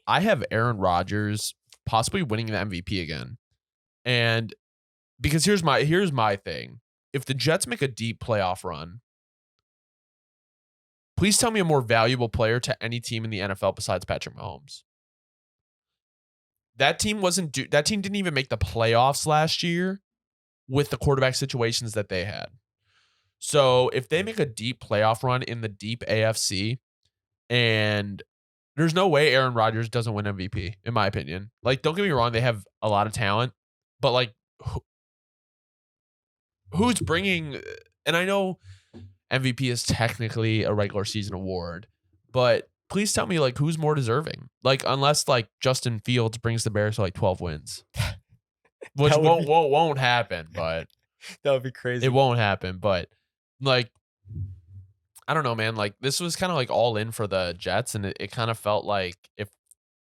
I have Aaron Rodgers possibly winning the MVP again. And because here's my thing. If the Jets make a deep playoff run, please tell me a more valuable player to any team in the NFL besides Patrick Mahomes. That team didn't even make the playoffs last year with the quarterback situations that they had. So if they make a deep playoff run in the deep AFC, and there's no way Aaron Rodgers doesn't win MVP, in my opinion. Like, don't get me wrong, they have a lot of talent, but like, who's bringing? And I know MVP is technically a regular season award, but please tell me, like, who's more deserving? Like, unless like Justin Fields brings the Bears to like 12 wins, which won't happen. But that would be crazy. It won't happen. But like, I don't know, man. Like, this was kind of like all in for the Jets, and it kind of felt like if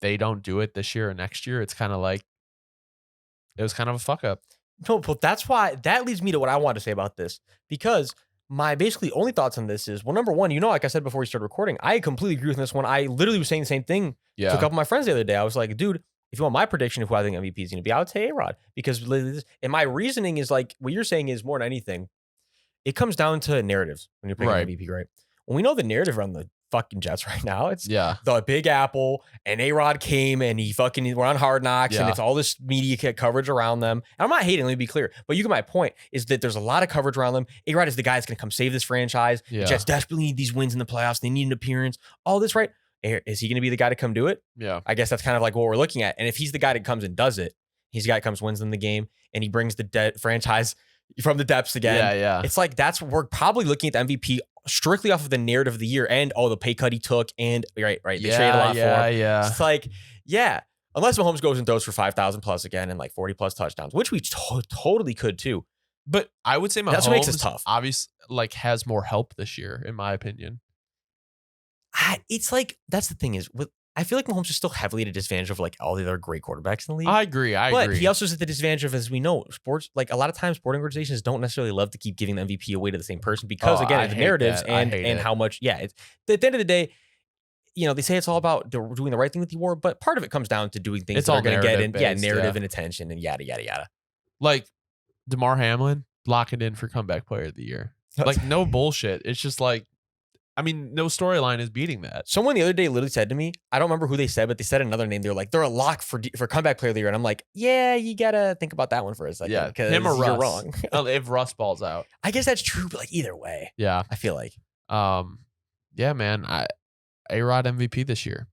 they don't do it this year or next year, it's kind of like it was kind of a fuck up. No, but that's why that leads me to what I want to say about this, because my basically only thoughts on this is, well, number one, like I said before we started recording, I completely agree with this one. I literally was saying the same thing to a couple of my friends the other day. I was like, dude, if you want my prediction of who I think MVP is going to be, I would say A-Rod, because and my reasoning is like what you're saying is more than anything, it comes down to narratives when you're picking MVP, right? When we know the narrative around the fucking Jets right now, it's the Big Apple, and A-Rod came and we're on Hard Knocks, and it's all this media coverage around them. And I'm not hating, let me be clear, but you get my point, is that there's a lot of coverage around them. A-Rod is the guy that's going to come save this franchise. The Jets desperately need these wins in the playoffs. They need an appearance. All this, right? Is he going to be the guy to come do it? Yeah. I guess that's kind of like what we're looking at. And if he's the guy that comes and does it, he's the guy that comes, wins in the game, and he brings the franchise from the depths again. Yeah. It's like we're probably looking at the MVP strictly off of the narrative of the year and the pay cut he took, and they traded a lot for him. Yeah. It's like, unless Mahomes goes and throws for 5,000 plus again and like 40 plus touchdowns, which we totally could too. But I would say Mahomes, that's what makes it tough. Obviously, like, has more help this year, in my opinion. It's like, that's the thing is, I feel like Mahomes is still heavily at a disadvantage of like all the other great quarterbacks in the league. I agree. But he also is at the disadvantage of, as we know, sports, like a lot of times sporting organizations don't necessarily love to keep giving the MVP away to the same person because, again, the narratives and how much, it's at the end of the day, they say it's all about doing the right thing with the award, but part of it comes down to doing things that are going to get in, narrative and attention and yada, yada, yada. Like DeMar Hamlin, lock it in for comeback player of the year. Like, no bullshit. It's just like, no storyline is beating that. Someone the other day literally said to me, I don't remember who they said, but they said another name. They're like, they're a lock for comeback player of the year. And I'm like, yeah, you got to think about that one for a second. Yeah, him or Russ. You're wrong. If Russ balls out. I guess that's true, but like either way. Yeah. I feel like. Yeah, man. A-Rod MVP this year.